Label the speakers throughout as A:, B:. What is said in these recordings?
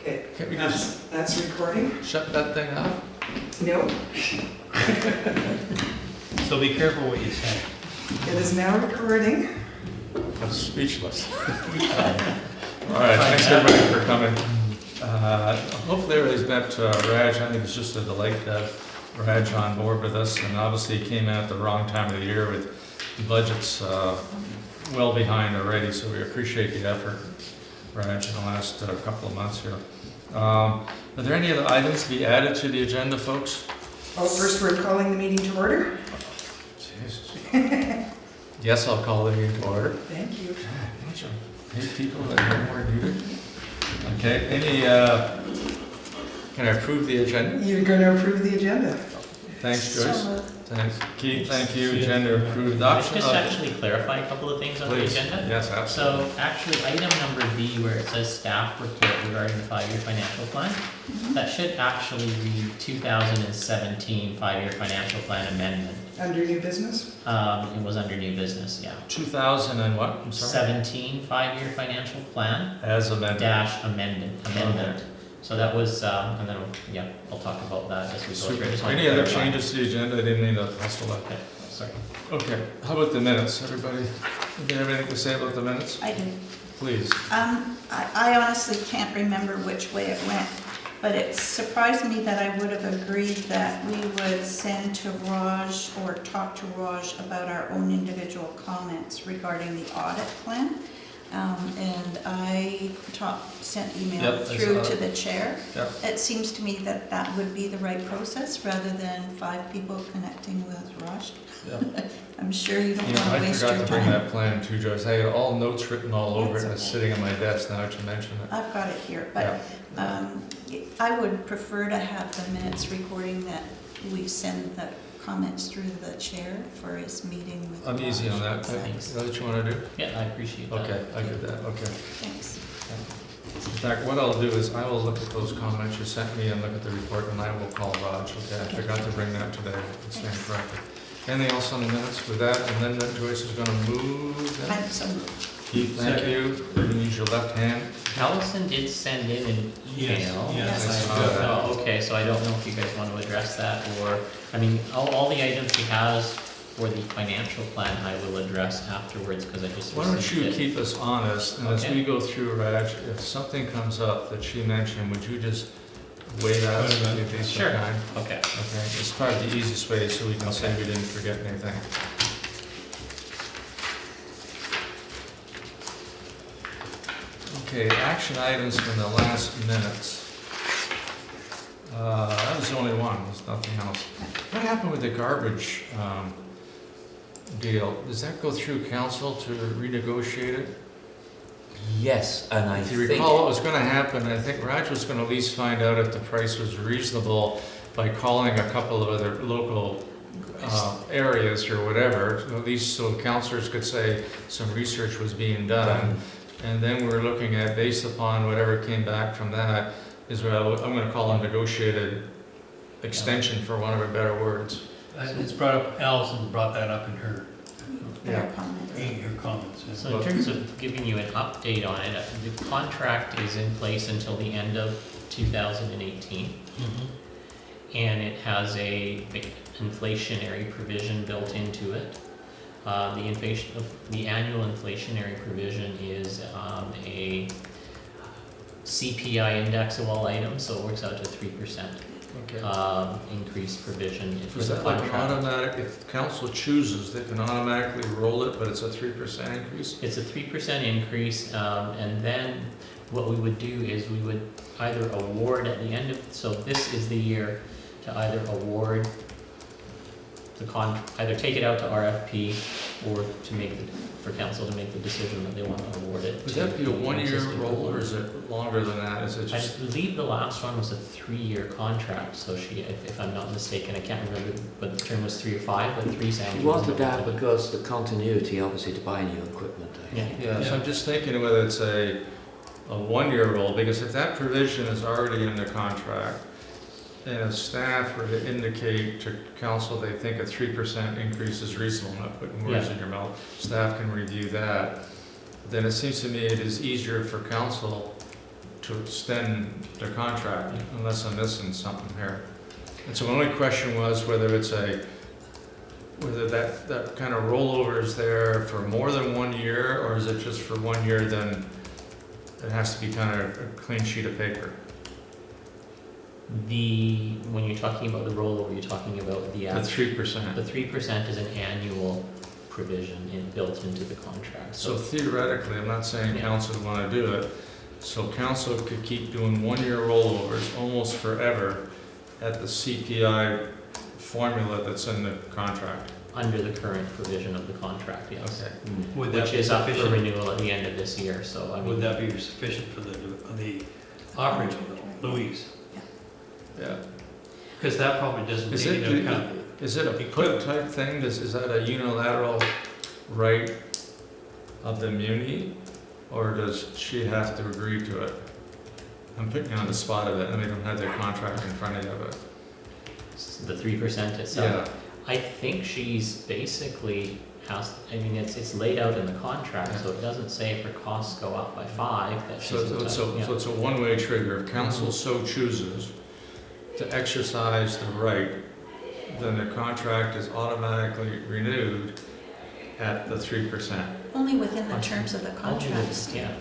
A: Okay,
B: Can't we just
A: that's recording?
B: shut that thing off?
A: No,
C: So be careful what you say.
A: it is now recording.
B: I'm speechless. All right, thanks everybody for coming. Hopefully everybody's met Raj. I think it's just a delight to have Raj on board with us, and obviously he came out at the wrong time of the year with the budgets well behind already, so we appreciate the effort, Raj, in the last couple of months here. Are there any other items to be added to the agenda, folks?
A: Oh, first we're calling the meeting to order.
B: Jesus. Yes, I'll call the meeting to order.
A: Thank you.
B: Bunch of hate people that are more needed. Okay, can I approve the agenda?
A: You're going to approve the agenda?
B: Thanks, Joyce.
D: So
B: Thanks, Keith, thank you. Agenda approved.
D: Can I
B: Adoption
D: just
B: of-
D: actually clarify a couple of things on the
B: Please.
D: agenda?
B: Yes, absolutely.
D: So actually, item number B, where it says staff report regarding the five-year financial plan, that should actually read 2017 five-year financial plan amendment.
A: Under new business?
D: It was under new business, yeah.
B: 2000 and what? I'm sorry.
D: 17 five-year financial plan
B: As amended.
D: dash amendment. So that was, and then, I'll talk about that as we go
B: Super.
D: through. Just wanted
B: Any
D: to
B: other
D: clarify.
B: changes to the agenda? I didn't mean to hustle that.
D: Okay, sorry.
B: Okay, how about the minutes? Everybody, do you have anything to say about the minutes?
E: I do.
B: Please.
E: I honestly can't remember which way it went, but it surprised me that I would have agreed that we would send to Raj or talk to Raj about our own individual comments regarding the audit plan. And I sent email
B: Yep, I
E: through
B: saw
E: to
B: it.
E: the chair.
B: Yep.
E: It seems to me that that would be the right process rather than 5 people connecting with Raj.
B: Yeah.
E: I'm sure you don't
B: You know,
E: want to
B: I
E: waste
B: forgot
E: your
B: to bring
E: time.
B: that plan too, Joyce. I had all notes written all over it, and it's
E: That's
B: sitting on my desk now that you mention it.
E: I've got it here, but I would prefer to have the minutes recording that we send the comments through the chair for his meeting with.
B: I'm easy on that.
E: Thanks.
B: Is that what you want to do?
D: Yeah, I appreciate that.
B: Okay, I get that, okay.
E: Thanks.
B: In fact, what I'll do is I will look at those comments you sent me and look at the report, and I will call Raj, okay? I forgot to bring that today, it's stand corrected. Anything else on the minutes with that? And then Joyce is gonna move them.
E: I'm so moved.
B: Keith, thank you. You can use your left hand.
D: Allison did send in an email.
E: Yes.
B: I saw that.
D: Oh, okay, so I don't know if you guys want to address that, or, I mean, all the items she has for the financial plan, I will address afterwards, because I just
B: Why don't
D: received
B: you
D: it.
B: keep us honest, and as
D: Okay.
B: we go through, Raj, if something comes up that she mentioned, would you just weigh that?
C: Wait a minute.
B: If you
D: Sure.
B: can?
D: Okay,
B: Okay, it's probably the easiest way, so we can say we didn't forget anything. Okay, action items from the last minutes. That was the only one, there's nothing else. What happened with the garbage deal? Does that go through council to renegotiate it?
F: Yes, and I
B: If you
F: think,
B: recall what was gonna happen, I think Raj was gonna at least find out if the price was reasonable by calling a couple of other local areas or whatever, at least so councilors could say some research was being done. And then we're looking at, based upon whatever came back from that, is what I'm gonna call a negotiated extension, for want of a better words.
C: It's brought up, Allison brought that up in her
B: Yeah.
C: comments. yeah.
D: so in terms of giving you an update on it, the contract is in place until the end of 2018, and it has a inflationary provision built into it. The annual inflationary provision is a CPI index of all items, so it works out to 3%
B: Okay.
D: increase provision for
B: Is
D: the
B: that like an
D: contract.
B: automatic, if council chooses, they can automatically roll it, but it's a 3% increase?
D: It's a 3% increase, and then what we would do is we would either award at the end of, so this is the year to either award either take it out to RFP or to for council to make the decision that they want to award it.
B: Would
D: to
B: that be a
D: the
B: one-year
D: existing
B: roll, or
D: board.
B: is it longer than that? Is it
D: I
B: just,
D: believe the last one was a 3-year contract, so if I'm not mistaken, I can't remember what the term was, 3 or 5, but 3 sounds.
F: we wanted
D: reasonable.
F: that because the continuity, obviously, to buy new equipment, I
D: Yeah.
F: think.
B: yeah, so I'm just thinking whether it's a one-year roll, because if that provision is already in the contract, and if staff were to indicate to council they think a 3% increase is reasonable, not putting words
D: Yeah.
B: in your mouth, staff can review that, then it seems to me it is easier for council to extend their contract, unless I'm missing something here. And so my only question was whether whether that kind of rollover is there for more than 1 year, or is it just for 1 year, then it has to be kind of a clean sheet of paper?
D: When you're talking about the rollover, you're talking about
B: The
D: the
B: 3%.
D: 3% is an annual provision built into the contract.
B: So theoretically, I'm not saying council would want to do it, so council could keep doing 1-year rollovers almost forever at the CPI formula that's in the contract.
D: Under the current provision of the contract, yes.
B: Okay.
C: Would that
D: Which
C: be
D: is up for
C: sufficient?
D: renewal at the end of this year, so I mean.
C: Would that be sufficient for the operator, Louise?
B: Yeah.
C: Because that probably doesn't
B: Is
C: take
B: it-
C: into account.
B: Is it a put type thing? Is that a unilateral right of the muni? Or does she have to agree to it? I'm putting you on the spot of it, and they don't have their contract in front of you, but.
D: The 3% itself.
B: Yeah,
D: I think she's basically it's laid out in the contract, so it doesn't say if her costs go up by 5, that she's
B: so
D: entitled.
B: it's a one-way trigger. If council so chooses to exercise the right, then the contract is automatically renewed at the 3%.
E: Only within the terms of the contract.
D: Yeah,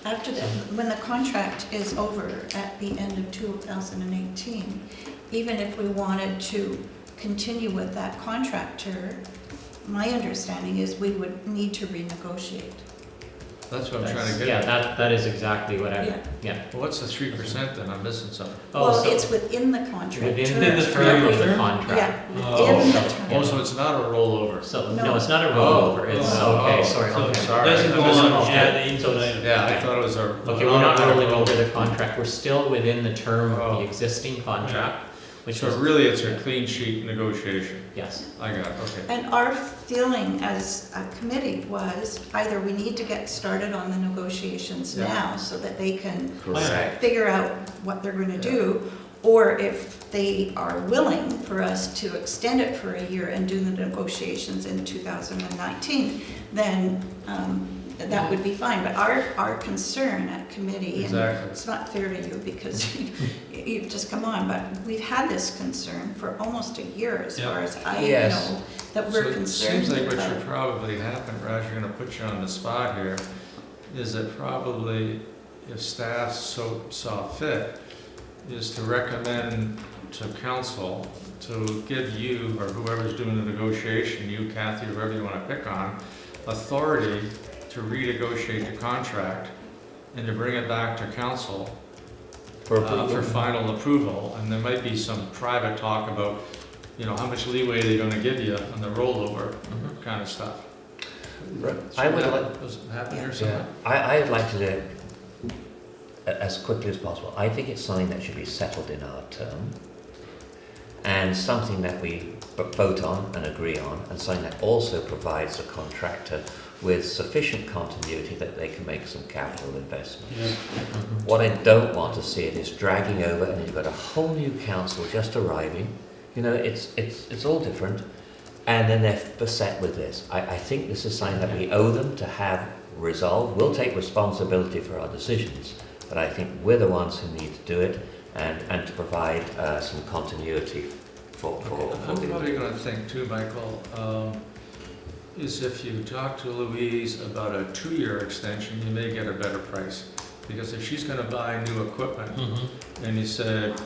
E: After that, when the contract is over at the end of 2018, even if we wanted to continue with that contractor, my understanding is we would need to renegotiate.
B: That's what I'm trying to get
D: yeah,
B: at.
D: that is exactly what
E: Yeah.
D: yeah.
B: Well, what's the 3% then? I'm missing something.
E: Well,
D: so
E: it's within the contract.
D: within
E: term.
D: the term of the
E: Yeah,
D: contract.
E: within the
B: Oh,
E: term.
B: so it's not a rollover?
D: So,
E: No.
D: no, it's not a
B: Oh,
D: rollover, it's,
B: oh,
D: okay,
B: oh,
D: sorry,
C: So it
D: okay.
B: sorry.
C: doesn't go
B: I
C: on
B: missed
C: ad
D: it.
C: infinitum.
B: Yeah, I thought it was a.
D: Okay, we're not rolling over the contract, we're still within the term of
B: Oh.
D: the existing contract, which
B: So
D: is,
B: really, it's a clean sheet negotiation.
D: yes.
B: I got it, okay.
E: And our feeling as a committee was either we need to get started on the negotiations
B: Yeah.
E: now so that they can
F: Correct.
E: figure out what they're gonna do, or if they are willing for us to extend it for a year and do the negotiations in 2019, then that would be fine. But our concern at committee, and
B: Exactly.
E: it's not fair to you because you've just come on, but we've had this concern for almost a year as far as I
F: Yes.
E: know, that
B: So
E: we're
B: it
E: concerned
B: seems like what
E: about.
B: should probably happen, Raj, you're gonna put you on the spot here, is that probably if staff so saw fit, is to recommend to council to give you, or whoever's doing the negotiation, you, Kathy, whoever you wanna pick on, authority to renegotiate the contract and to bring it back to council
F: For
B: for
F: approval.
B: final approval. And there might be some private talk about, how much leeway they're gonna give you on the rollover kind of stuff.
F: I would like,
B: Was it happening or
F: yeah,
B: something?
F: I'd like to do it as quickly as possible. I think it's something that should be settled in our term, and something that we vote on and agree on, and something that also provides the contractor with sufficient continuity that they can make some capital investment.
C: Yeah.
F: What I don't want to see it is dragging over, and you've got a whole new council just arriving. It's all different, and then they're beset with this. I think this is something that we owe them to have resolved. We'll take responsibility for our decisions, but I think we're the ones who need to do it, and to provide some continuity for
B: I'm
F: the.
B: probably gonna think too, Michael, is if you talk to Louise about a 2-year extension, you may get a better price. Because if she's gonna buy new equipment, and you said,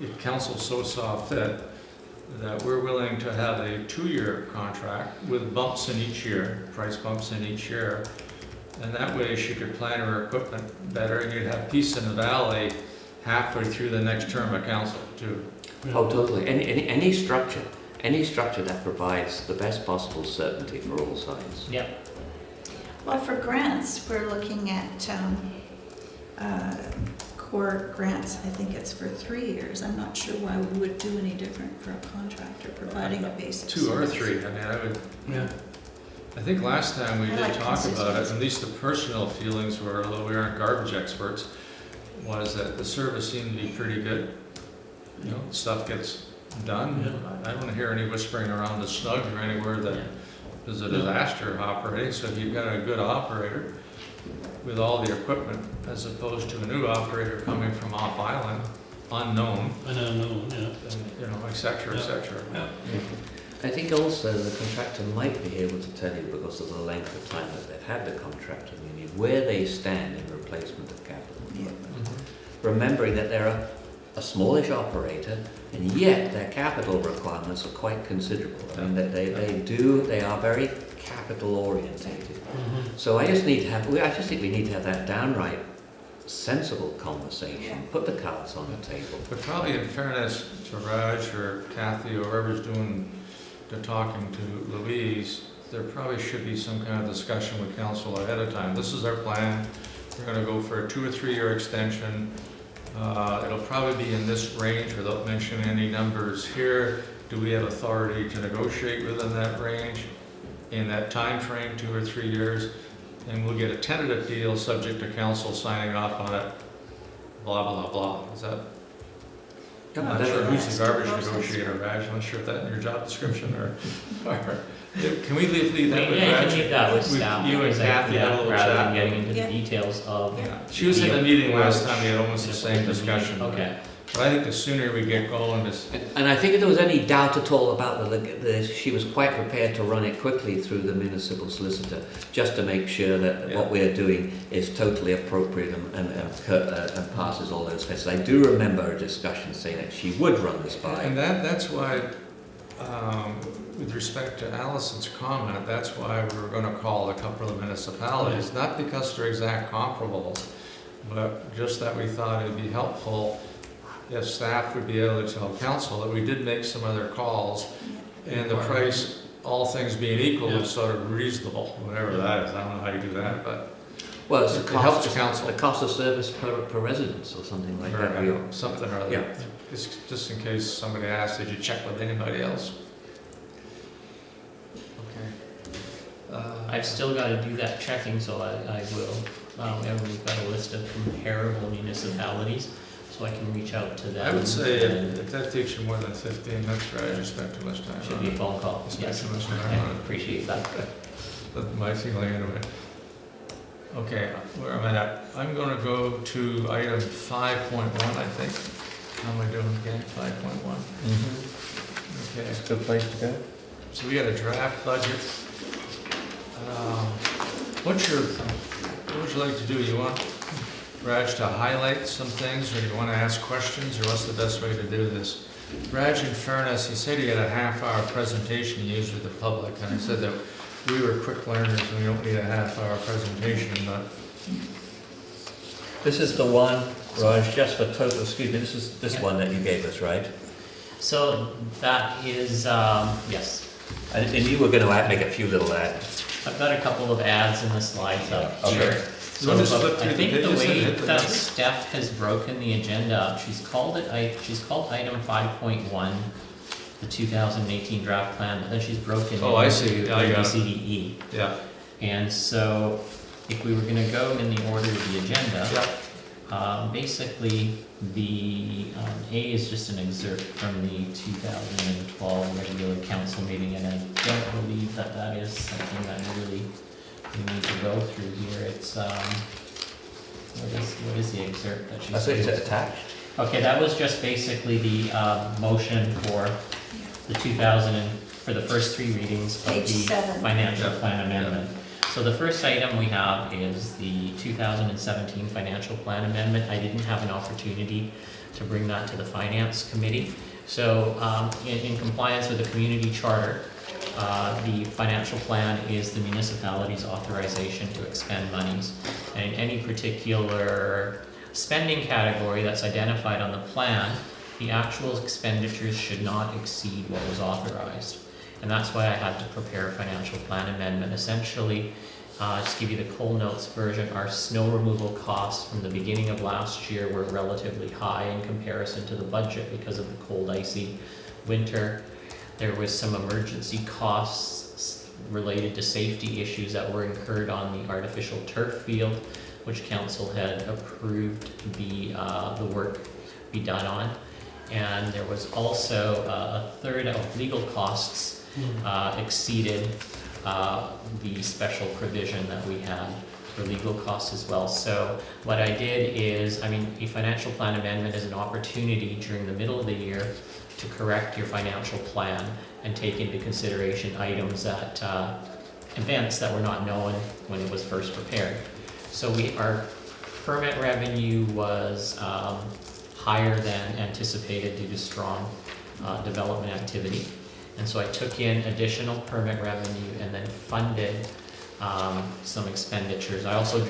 B: if council so saw fit, that we're willing to have a 2-year contract with bumps in each year, price bumps in each year, and that way she could plan her equipment better, and you'd have peace in the valley halfway through the next term of council too.
F: Oh, totally. Any structure that provides the best possible certainty for all sides.
D: Yep.
E: Well, for grants, we're looking at core grants, I think it's for 3 years. I'm not sure why we would do any different for a contractor providing a basic
B: 2 or
E: service.
B: 3, I mean,
C: Yeah.
B: I think last time we
E: I
B: did
E: like
B: talk about it,
E: consistency.
B: at least the personal feelings were, although we aren't garbage experts, was that the service seemed to be pretty good. Stuff gets done. I don't hear any whispering around the snug or anywhere that there's a disaster operating, so if you've got a good operator, with all the equipment, as opposed to a new operator coming from off island, unknown,
C: I don't know, yeah.
B: and, you know, et cetera, et cetera.
C: Yeah.
F: I think also the contractor might be able to tell you, because of the length of time that they've had the contractor, where they stand in replacement of capital equipment. Remembering that they're a smallish operator, and yet their capital requirements are quite considerable. I mean, that they are very capital orientated. So I just think we need to have that downright sensible conversation, put the cards on the table.
B: But probably in fairness to Raj or Kathy or whoever's doing the talking to Louise, there probably should be some kind of discussion with council ahead of time. This is our plan. We're gonna go for a 2 or 3 year extension. It'll probably be in this range without mentioning any numbers here. Do we have authority to negotiate within that range in that time frame, 2 or 3 years? And we'll get a tentative deal subject to council signing off on it, blah, blah, blah. Is that? I'm not sure who's the garbage negotiator, Raj. I'm not sure if that's in your job description or can we leave that with
D: Yeah, you
B: Raj?
D: can leave that with staff.
B: You and
D: because
B: Kathy had a little
D: rather
B: chat.
D: than getting into
E: Yeah.
D: the details of.
B: Yeah, she was in the meeting last time, we had almost the same discussion.
D: Okay.
B: But I think the sooner we get going,
F: And I think if there was any doubt at all about she was quite prepared to run it quickly through the municipal solicitor, just to make sure that what we're doing is totally appropriate and passes all those tests. I do remember a discussion saying that she would run this by.
B: and that's why, with respect to Allison's comment, that's why we were gonna call a couple of municipalities, not because they're exact comparables, but just that we thought it'd be helpful if staff would be able to tell council that we did make some other calls, and the price, all things being equal, was sort of reasonable, whatever that is. I don't know how you do that, but
F: Well, it's
B: it helps the council.
F: the cost of service per residence or something like that.
B: Or, something or other.
F: Yeah.
B: Just in case somebody asks, did you check with anybody else? Okay.
D: I've still got to do that checking, so I will. And we've got a list of comparable municipalities, so I can reach out to them.
B: I would say
D: and
B: if that takes you more than 15 minutes, right, you spend too much time
D: Should
B: on
D: be a
B: it.
D: phone call,
B: Spend
D: yes.
B: too much time
D: I
B: on it.
D: appreciate that.
B: That's my feeling anyway. Okay, where am I at? I'm gonna go to item 5.1, I think. How am I doing, Ken? 5.1? Okay.
F: Good place to go.
B: So we got a draft budget. What would you like to do? You want Raj to highlight some things, or you want to ask questions, or what's the best way to do this? Raj, in fairness, he said he had a half-hour presentation he used with the public, and I said that we were quick learners and we don't need a half-hour presentation, but
F: This is the one, Raj, just for total, excuse me, this is this one that you gave us, right?
D: So that is, yes,
F: And you were going to make a few little ads.
D: I've got a couple of ads in the slides up
F: Okay.
D: here.
B: You want to just flip
D: I
B: through the
D: think the
B: pages and
D: way
B: hit the
D: that
B: numbers?
D: Steph has broken the agenda up, she's called item 5.1, the 2018 draft plan, but then she's broken it
B: Oh, I see.
D: into
B: Yeah, I
D: A, B,
B: got it.
D: C, D, E.
B: yeah.
D: And so if we were gonna go in the order of the agenda, basically the A is just an excerpt from the 2012 regular council meeting, and I don't believe that that is something that really we need to go through here. It's, what is the excerpt that she's?
F: Is it attached?
D: Okay, that was just basically the motion for the for the first 3 readings of
E: Page
D: the
E: 7.
D: financial
B: Yeah.
D: plan amendment. So the first item we have is the 2017 financial plan amendment. I didn't have an opportunity to bring that to the finance committee. So in compliance with the community charter, the financial plan is the municipality's authorization to expend monies. And in any particular spending category that's identified on the plan, the actual expenditures should not exceed what was authorized. And that's why I had to prepare a financial plan amendment. Essentially, just give you the Cole Notes version, our snow removal costs from the beginning of last year were relatively high in comparison to the budget because of the cold, icy winter. There was some emergency costs related to safety issues that were incurred on the artificial turf field, which council had approved the work be done on. And there was also a third of legal costs exceeded the special provision that we had for legal costs as well. So what I did is, I mean, a financial plan amendment is an opportunity during the middle of the year to correct your financial plan and take into consideration items that, events that were not known when it was first prepared. So our permit revenue was higher than anticipated due to strong development activity. And so I took in additional permit revenue and then funded some expenditures. I also I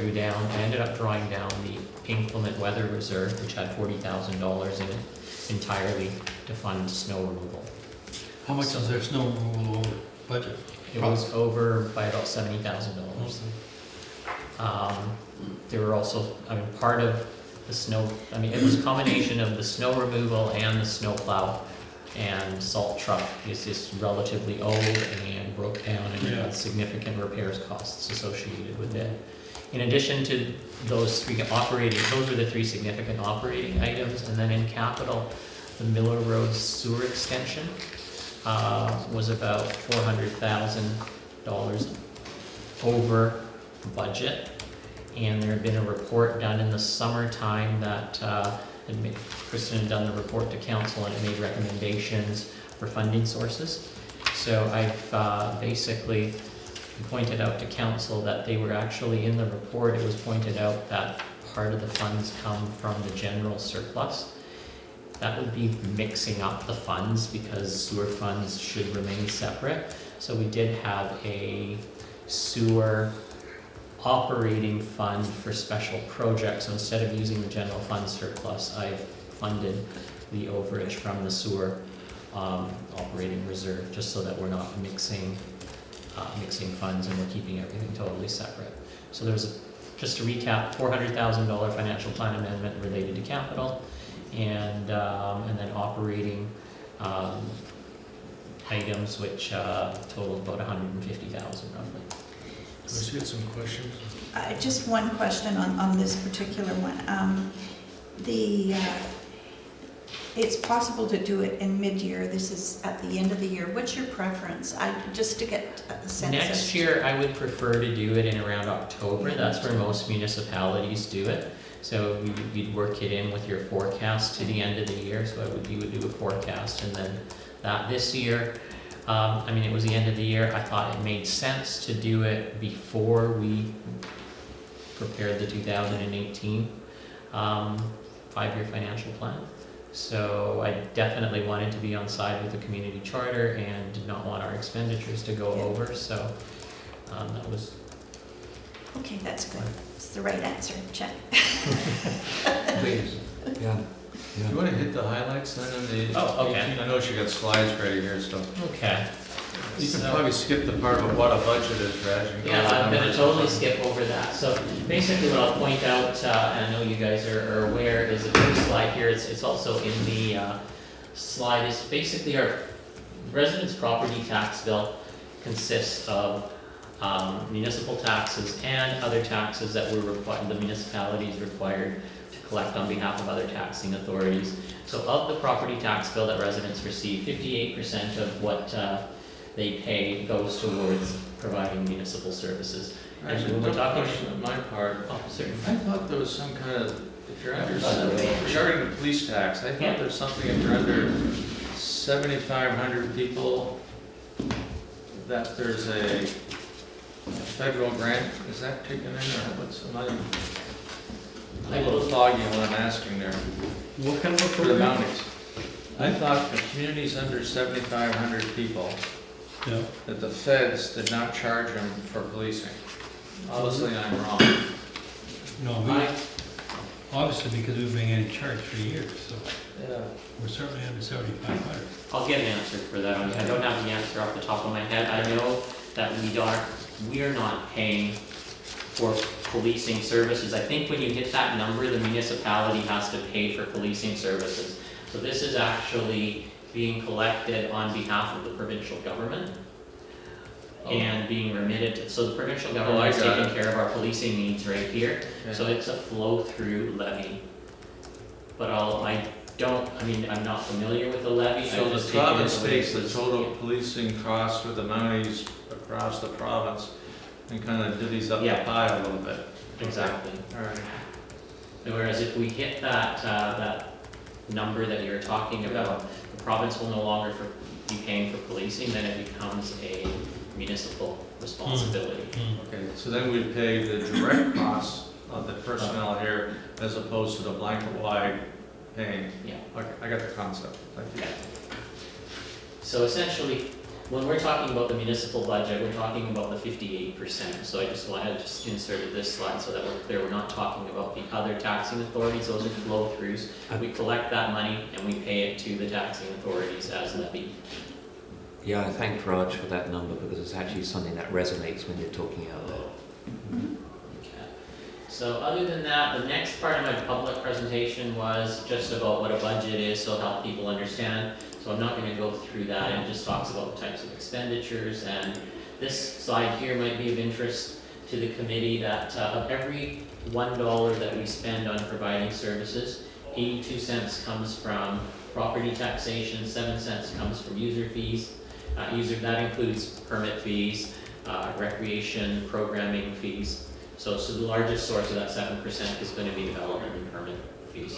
D: ended up drawing down the inclement weather reserve, which had $40,000 in it entirely to fund snow removal.
C: How much is their snow removal over budget?
D: It was over by about $70,000. There were also, I mean, part of the snow, I mean, it was a combination of the snow removal and the snow plow. And salt truck is just relatively old and broke down and had significant repairs costs associated with it. In addition to those those are the three significant operating items. And then in capital, the Miller Road sewer extension was about $400,000 over budget. And there had been a report done in the summertime that Kristen had done the report to council and it made recommendations for funding sources. So I've basically pointed out to council that they were actually in the report, it was pointed out that part of the funds come from the general surplus. That would be mixing up the funds because sewer funds should remain separate. So we did have a sewer operating fund for special projects. So instead of using the general fund surplus, I've funded the overage from the sewer operating reserve, just so that we're not mixing funds and we're keeping everything totally separate. So there was, just to recap, $400,000 financial plan amendment related to capital, and then operating items which totaled about $150,000 roughly.
B: Let's get some questions.
E: Just one question on this particular one. It's possible to do it in mid-year. This is at the end of the year. What's your preference? Just to get a sense.
D: Next year, I would prefer to do it in around October. That's where most municipalities do it. So you'd work it in with your forecast to the end of the year. So you would do a forecast and then that. This year, I mean, it was the end of the year. I thought it made sense to do it before we prepared the 2018 five-year financial plan. So I definitely wanted to be on side with the community charter and did not want our expenditures to go over. So that was.
E: Okay, that's good. It's the right answer. Check.
F: Please. Yeah.
B: Do you want to hit the highlights then of the?
D: Oh, okay.
B: 18? I know you got slides ready here, so.
D: Okay.
B: You can
D: So-
B: probably skip the part of what a budget is, Raj. and go
D: Yeah,
B: to the
D: I'm gonna
B: numbers.
D: totally skip over that. So basically what I'll point out, and I know you guys are aware, is the first slide here, it's also in the slide, is basically our residents' property tax bill consists of municipal taxes and other taxes that the municipality is required to collect on behalf of other taxing authorities. So of the property tax bill that residents receive, 58% of what they pay goes towards providing municipal services. And
B: Actually,
D: when
B: no
D: we're talking,
B: question on my part.
D: oh, certainly.
B: I thought there was some kind of, if you're under,
D: By the way.
B: regarding the police tax, I
D: Yeah.
B: thought there's something if you're under 7,500 people, that there's a federal grant, is that taken in, or what's, I'm a little foggy on what I'm asking there,
C: What kind of a
B: for the
C: program?
B: bounties. I thought for communities under 7,500 people,
C: Yeah.
B: that the feds did not charge them for policing. Obviously, I'm wrong.
C: No, obviously because we've been getting charged for years, so
B: Yeah.
C: we're certainly under 7,500.
D: I'll get an answer for that. I don't have the answer off the top of my head. I know that we are not paying for policing services. I think when you hit that number, the municipality has to pay for policing services. So this is actually being collected on behalf of the provincial government and being remitted to, so the provincial government is
B: got
D: taking care of our policing needs right here. So it's a flow-through levy. But I'm not familiar with the levy.
B: So
D: I've
B: the
D: just taken
B: province
D: it the way
B: takes
D: it
B: the
D: was-
B: total policing costs for the mounties across the province and kind of divvies up the
D: Yeah.
B: pie a little bit.
D: Exactly.
B: All right.
D: Whereas if we hit that number that you're talking about, the province will no longer be paying for policing, then it becomes a municipal responsibility.
B: Okay, so then we pay the direct costs of the personnel here as opposed to the blanket wide paying.
D: Yeah.
B: Okay, I got the concept. Thank you.
D: Okay. So essentially, when we're talking about the municipal budget, we're talking about the 58%. So I just wanted to just inserted this slide so that we're clear. We're not talking about the other taxing authorities. Those are flow-throughs. We collect that money and we pay it to the taxing authorities as levied.
F: Yeah, I thanked Raj for that number because it's actually something that resonates when you're talking out there.
D: Okay. So other than that, the next part of my public presentation was just about what a budget is, so help people understand. So I'm not going to go through that. It just talks about the types of expenditures, and this slide here might be of interest to the committee that of every $1 that we spend on providing services, 82 cents comes from property taxation, 7 cents comes from user fees. That includes permit fees, recreation, programming fees. So the largest source of that 7% is going to be development and permit fees.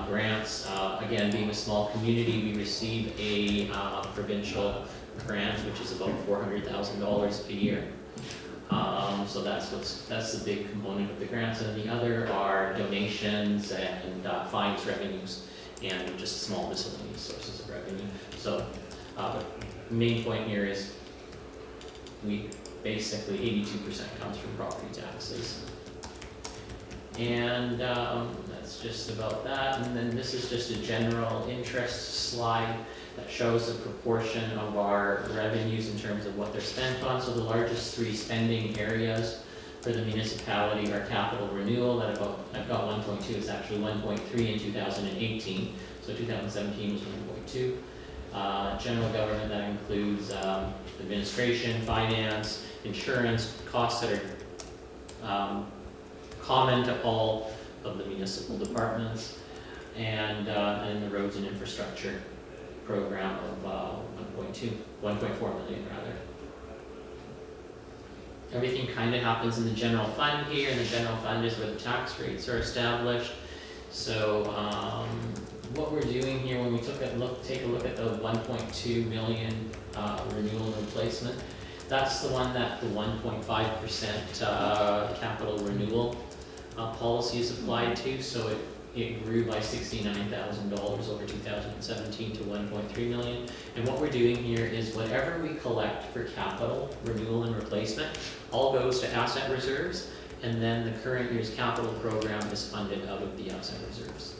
D: Grants, again, being a small community, we receive a provincial grant, which is about $400,000 a year. So that's the big component of the grants, and the other are donations and fines revenues, and just small miscellaneous sources of revenue. So the main point here is we basically 82% comes from property taxes. And that's just about that. And then this is just a general interest slide that shows the proportion of our revenues in terms of what they're spent on. So the largest three spending areas for the municipality are capital renewal, that I've got 1.2, it's actually 1.3 in 2018. So 2017 was 1.2. General government, that includes administration, finance, insurance, costs that are common to all of the municipal departments, and the roads and infrastructure program of 1.4 million rather. Everything kind of happens in the general fund here, and the general fund is where the tax rates are established. So what we're doing here, when we take a look at the 1.2 million renewal and replacement, that's the one that the 1.5% capital renewal policy is applied to. So it grew by $69,000 over 2017 to 1.3 million. And what we're doing here is whatever we collect for capital renewal and replacement all goes to asset reserves, and then the current year's capital program is funded out of the asset reserves.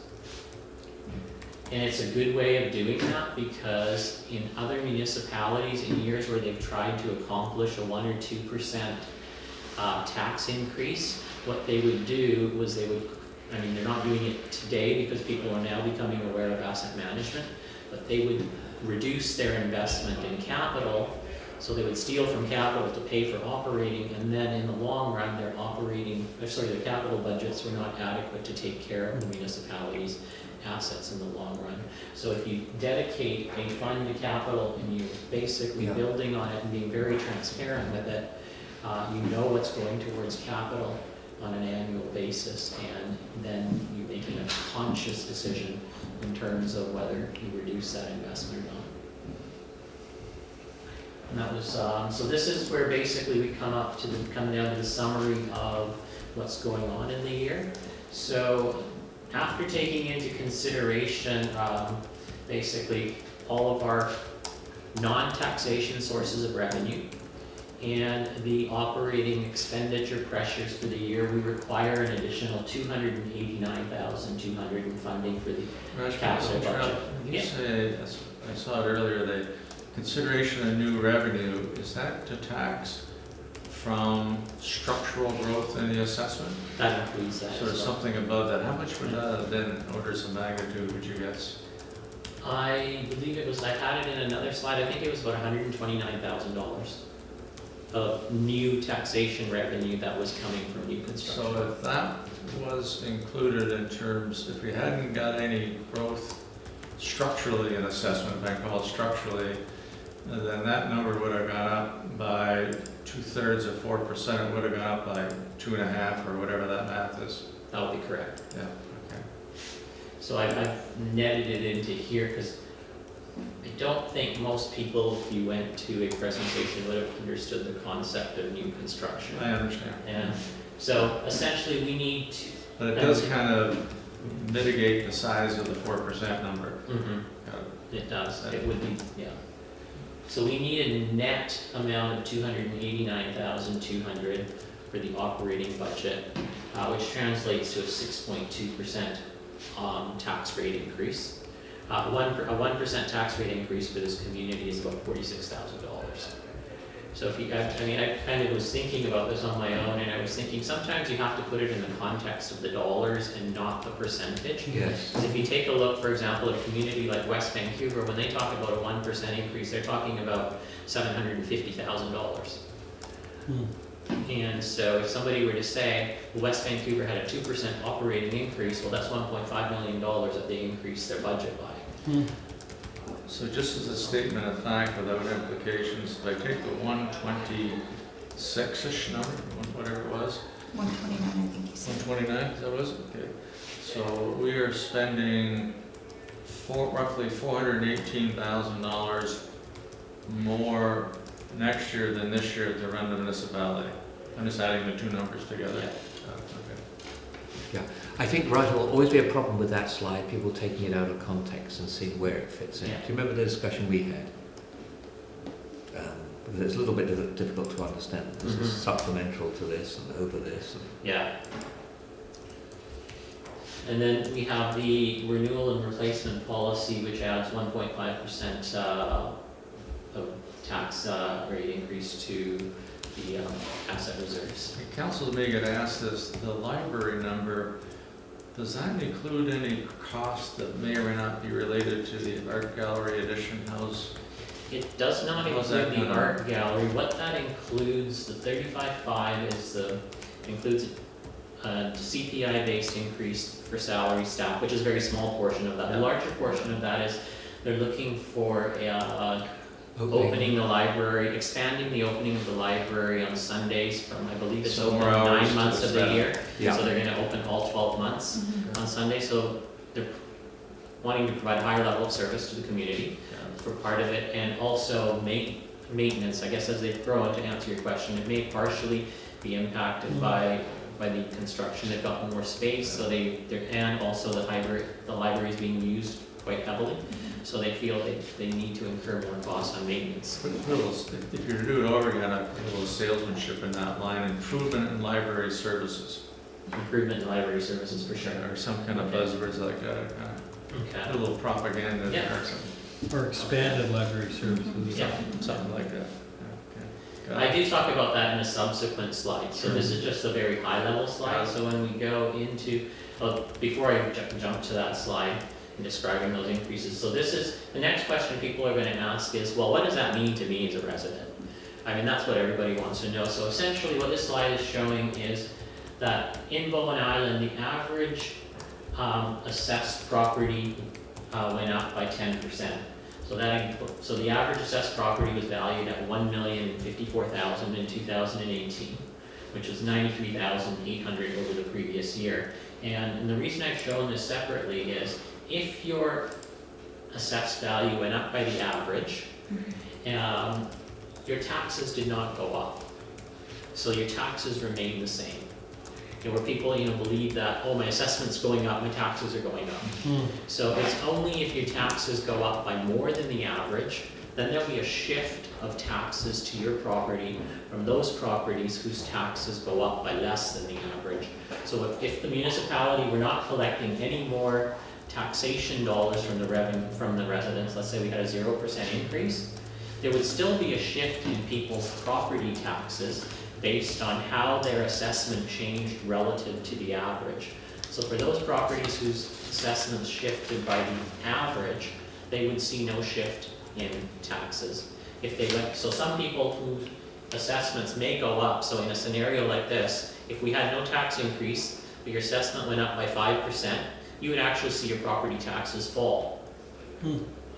D: And it's a good way of doing that because in other municipalities, in years where they've tried to accomplish a 1 or 2% tax increase, what they would do was they're not doing it today because people are now becoming aware of asset management, but they would reduce their investment in capital. So they would steal from capital to pay for operating, and then in the long run, their capital budgets were not adequate to take care of the municipality's assets in the long run. So if you dedicate a fund to capital and you're basically building on it and being very transparent with it, you know what's going towards capital on an annual basis, and then you're making a conscious decision in terms of whether you reduce that investment or not. And that was, so this is where basically we come down to the summary of what's going on in the year. So after taking into consideration basically all of our non-taxation sources of revenue and the operating expenditure pressures for the year, we require an additional $289,200 in funding for the capital budget.
B: You say, I saw it earlier, the consideration of new revenue, is that to tax from structural growth in the assessment?
D: That includes that.
B: So there's something above that. How much would that have been, orders of magnitude, would you guess?
D: I believe I had it in another slide, I think it was about $129,000 of new taxation revenue that was coming from new construction.
B: So if that was included in terms, if we hadn't got any growth structurally in assessment, if I call it structurally, then that number would have gone up by 2/3 of 4%, it would have gone up by 2.5 or whatever that math is.
D: That would be correct.
B: Yeah, okay.
D: So I've netted it into here because I don't think most people, if you went to a presentation, would have understood the concept of new construction.
B: I understand.
D: And so essentially we need to.
B: But it does kind of mitigate the size of the 4% number.
D: Mhm. It does, it would be, yeah. So we need a net amount of 289,200 for the operating budget, which translates to a 6.2% tax rate increase. A 1% tax rate increase for this community is about $46,000. So if you, I mean, I kind of was thinking about this on my own, and I was thinking sometimes you have to put it in the context of the dollars and not the percentage.
F: Yes.
D: Because if you take a look, for example, at a community like West Vancouver, when they talk about a 1% increase, they're talking about $750,000. And so if somebody were to say, well, West Vancouver had a 2% operating increase, well, that's $1.5 million that they increased their budget by.
B: So just as a statement of fact without implications, if I take the 126-ish number, whatever it was,
E: 129, I think he said.
B: 129, is that what it was? Okay. So we are spending roughly $418,000 more next year than this year to run the municipality. I'm just adding the two numbers together.
D: Yeah.
B: Okay.
F: I think, Roger, will always be a problem with that slide, people taking it out of context and seeing where it fits in.
D: Yeah.
F: Do you remember the discussion we had? Because it's a little bit difficult to understand. This is supplemental to this and over this.
D: Yeah. And then we have the renewal and replacement policy, which adds 1.5% of tax rate increase to the asset reserves.
B: Council may get asked this, the library number, does that include any cost that may or may not be related to the art gallery addition house?
D: It does not
B: How's that
D: include the
B: gonna-
D: art gallery. What that includes, the 35.5 is includes a CPI-based increase for salary staff, which is a very small portion of that. The larger portion of that is they're looking for opening the library, expanding the opening of the library on Sundays from, I believe it's
B: So
D: open
B: more hours
D: 9
B: to
D: months of the
B: staff.
D: year.
F: Yeah.
D: So they're gonna open all 12 months on Sunday, so they're wanting to provide a higher level of service to the community for part of it, and also maintenance, I guess as they've grown, to answer your question, it may partially be impacted by the construction. They've got more space, so and also the library is being used quite heavily, so they feel they need to incur more costs on maintenance.
B: Put a little, if you're to do it over again, a little salesmanship in that line, improvement in library services,
D: Improvement in library services for sure.
B: or some kind of buzzwords like that,
D: Okay.
B: a little propaganda
D: Yeah.
B: or something.
C: Or expanded library services.
D: Yeah.
B: Something like that. Okay. Got
D: I
B: it.
D: do talk about that in a subsequent slide, so this is just a very high level slide, so when we go into, before I jump to that slide in describing those increases, so this is, the next question people are gonna ask is, well, what does that mean to me as a resident? I mean, that's what everybody wants to know, so essentially what this slide is showing is that in Bowen Island, the average assessed property went up by 10%. So the average assessed property was valued at $1,054,000 in 2018, which was $93,800 over the previous year. And the reason I've shown this separately is if your assessed value went up by the average, your taxes did not go up. So your taxes remained the same. And where people, believe that, oh, my assessment's going up, my taxes are going up. So it's only if your taxes go up by more than the average, then there'll be a shift of taxes to your property from those properties whose taxes go up by less than the average. So if the municipality were not collecting any more taxation dollars from the residents, let's say we had a 0% increase, there would still be a shift in people's property taxes based on how their assessment changed relative to the average. So for those properties whose assessments shifted by the average, they would see no shift in taxes. So some people whose assessments may go up, so in a scenario like this, if we had no tax increase, but your assessment went up by 5%, you would actually see your property taxes fall.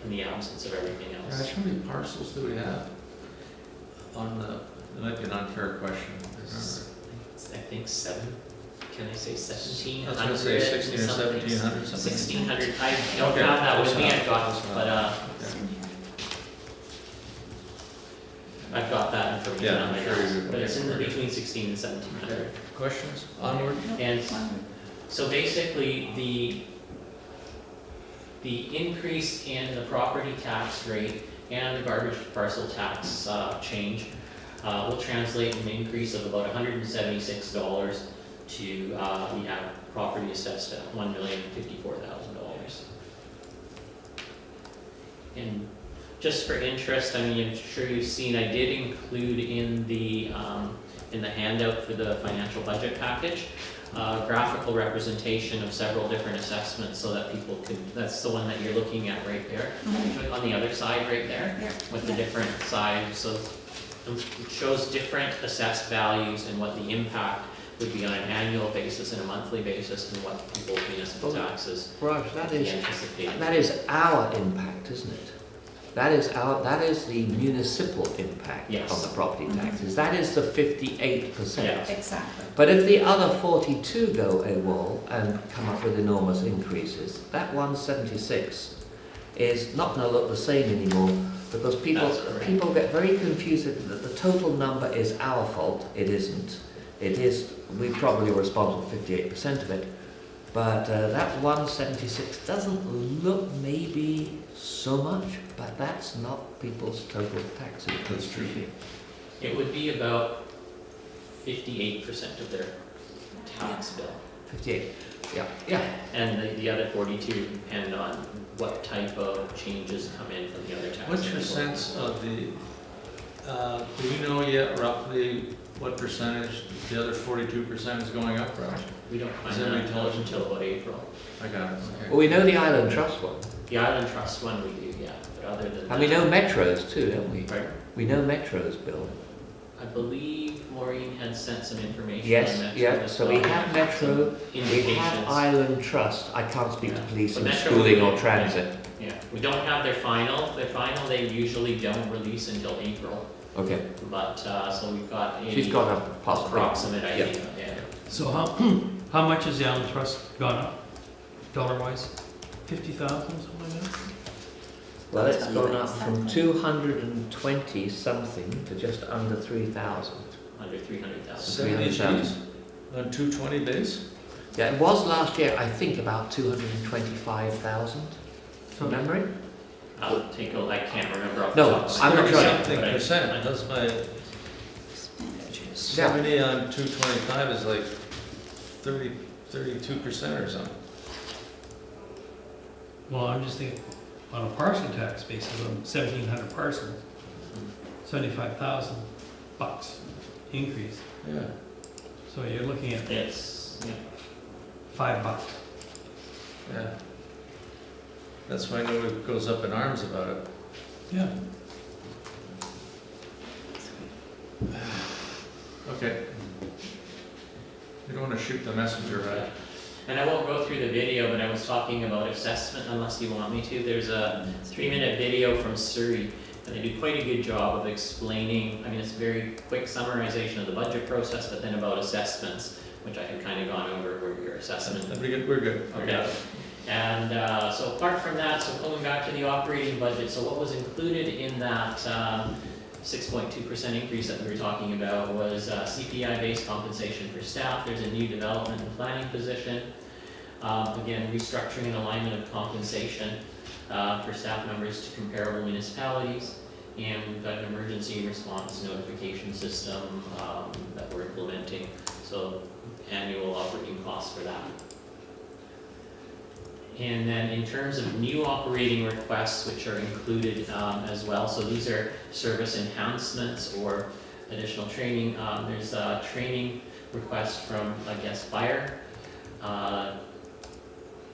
D: in the absence of everything
B: Raj,
D: else.
B: how many parcels do we have? On the, it might be an unfair question.
D: I think can I say 1,700?
B: I was gonna say 16 or
D: something.
B: 1,700 something.
D: 1,600, I don't
B: Okay,
D: have that with
B: close
D: me,
B: enough,
D: I've got,
B: close enough.
D: but,
E: It's in here.
D: I've got that information
B: Yeah,
D: on my
B: I'm sure
D: desk,
B: you do.
D: but it's in the
B: Okay.
D: between 16 and 1,700.
B: Questions? Onward?
D: And
E: One.
D: so basically, the increase in the property tax rate and the garbage parcel tax change will translate in an increase of about $176 to the property assessed at $1,054,000. And just for interest, I mean, I'm sure you've seen, I did include in the handout for the financial budget package, graphical representation of several different assessments so that people could, that's the one that you're looking at right there,
E: Mhm.
D: on the other side right there,
E: Yeah.
D: with the
E: Yeah.
D: different sides, so it shows different assessed values and what the impact would be on an annual basis and a monthly basis and what people's municipal
F: Well,
D: taxes
F: Raj,
D: would be anticipated.
F: that is our impact, isn't it? That is the municipal impact
D: Yes.
F: on the property
E: Mhm.
F: taxes. That is the 58%.
D: Yeah.
E: Exactly.
F: But if the other 42 go AWOL and come up with enormous increases, that 176 is not going to look the same anymore because
D: That's correct.
F: people get very confused that the total number is our fault. It isn't. It is, we probably were responsible for 58% of it. But that 176 doesn't look maybe so much, but that's not people's total tax increase.
B: That's true.
D: It would be about 58% of their tax bill.
F: 58, yeah.
D: And the other 42 depend on what type of changes come in from the other tax.
B: What's your sense of the, do we know yet roughly what percentage the other 42% is going up, Raj?
D: We don't
B: Is
D: find
B: that
D: that
B: intelligent?
D: until about April.
B: I got it, okay.
F: Well, we know the Island Trust one.
D: The Island Trust one we do, yeah, but other than that.
F: And we know Metros too, don't we?
D: Right.
F: We know Metros, Bill.
D: I believe Maureen had sent some information on
F: Yes,
D: Metro
F: yeah,
D: as
F: so we
D: well.
F: have Metro, we have
D: Indications.
F: Island Trust. I can't speak to
D: Yeah.
F: police
D: But
F: and
D: Metro
F: schooling
D: will
F: or
D: be-
F: transit.
D: Yeah, we don't have their final they usually don't release until April,
F: Okay,
D: but, so we've got a.
F: she's got a possible.
D: Approximate idea, yeah.
C: So how much has the Island Trust gone up, dollar-wise? 50,000, something like that?
F: Well, it's
E: I'll tell you
F: gone up from
E: exactly.
F: 220 something to just under 3,000.
D: Under 300,000.
B: 70 Gs on 220 base?
F: Yeah, it was last year, I think, about 225,000 from memory.
D: I'll take a, I can't remember off
F: No,
D: the top of my
F: I'm not
D: head.
F: sure.
B: Something
D: But I-
B: percent, that's my,
E: Expenditures.
B: 70 on 225 is like 32% or something.
C: Well, I'm just thinking, on a parcel tax basis, on 1,700 parcels, 75,000 bucks increase.
B: Yeah.
C: So you're looking at
D: It's, yeah,
C: $5.
B: Yeah. That's why I know it goes up in arms about it.
C: Yeah.
B: Okay. You don't want to shoot the messenger, right?
D: and I won't go through the video, but I was talking about assessment unless you want me to. There's a 3-minute video from Surrey, and they do quite a good job of explaining, I mean, it's a very quick summarization of the budget process, but then about assessments, which I had kind of gone over where your assessment.
B: That'd be good, we're good. We got
D: Okay.
B: it.
D: And so apart from that, so going back to the operating budget, so what was included in that 6.2% increase that we were talking about was CPI-based compensation for staff. There's a new development and planning position. Again, restructuring and alignment of compensation for staff members to comparable municipalities. And we've got an emergency response notification system that we're implementing. So annual operating costs for that. And then in terms of new operating requests, which are included as well, so these are service enhancements or additional training. There's a training request from, I guess, fire,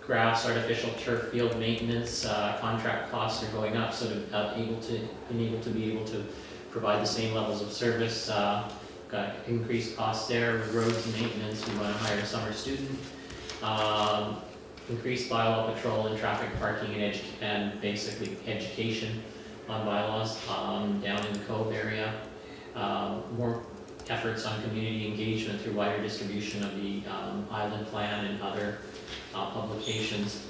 D: grass, artificial turf field maintenance, contract costs are going up, so to be able to provide the same levels of service, got increased costs there. Roads maintenance, we want to hire a summer student. increased bylaw patrol and traffic parking and basically education on bylaws, down in the Cove area. More efforts on community engagement through wider distribution of the, island plan and other, publications.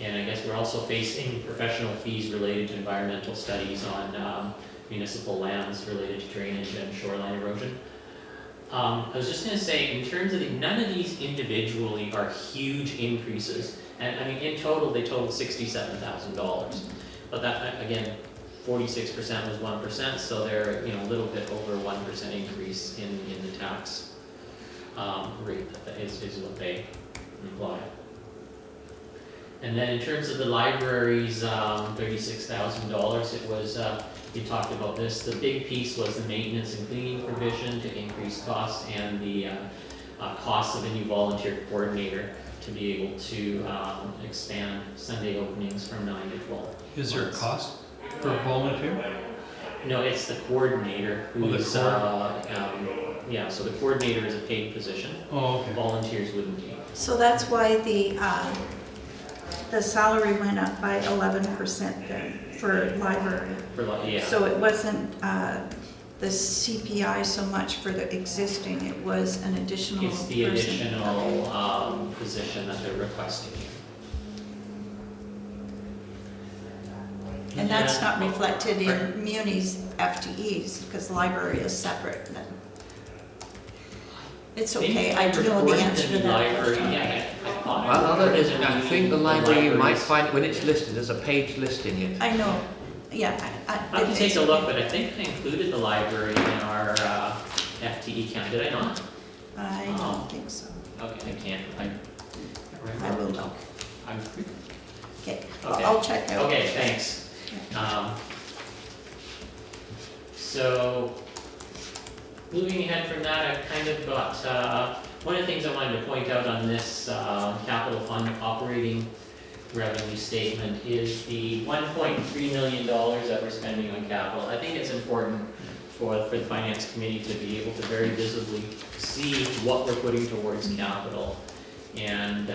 D: And I guess we're also facing professional fees related to environmental studies on, municipal lands related to drainage and shoreline erosion. I was just gonna say, in terms of none of these individually are huge increases, and I mean, in total, they total $67,000. But that, again, 46% was 1%, so they're, a little bit over 1% increase in the tax rate that is what they imply. And then in terms of the library's $36,000, it was, we talked about this, the big piece was the maintenance and cleaning provision to increase costs and the cost of a new volunteer coordinator to be able to expand Sunday openings from 9 to 12.
C: Is there a cost for a volunteer?
D: No, it's the coordinator
C: Oh, the
D: who's, yeah, so the coordinator is a paid position.
C: Oh, okay.
D: Volunteers wouldn't be.
E: So that's why the salary went up by 11% then for library.
D: Yeah.
E: So it wasn't the CPI so much for the existing, it was an additional
D: It's the
E: person.
D: additional
E: Okay.
D: position that they're requesting here.
E: And that's
D: Yeah.
E: not reflected in Muni's FTEs, because the library is separate. It's okay, I do know the answer to that
D: Library,
E: question.
D: yeah, I thought.
F: Well, although
D: it was
F: I
D: in
F: think the library, you might
D: libraries.
F: find, when it's listed, there's a page listing it.
E: I know, yeah.
D: I can take a look, but I think I included the library in our FTE count, did I not?
E: I don't think so.
D: Okay, I can't,
E: I will look.
D: I'm,
E: Okay,
D: Okay.
E: I'll check out.
D: okay, thanks. So, moving ahead from that, I've kind of got, one of the things I wanted to point out on this capital fund operating revenue statement is the $1.3 million that we're spending on capital. I think it's important for the finance committee to be able to very visibly see what we're putting towards capital. And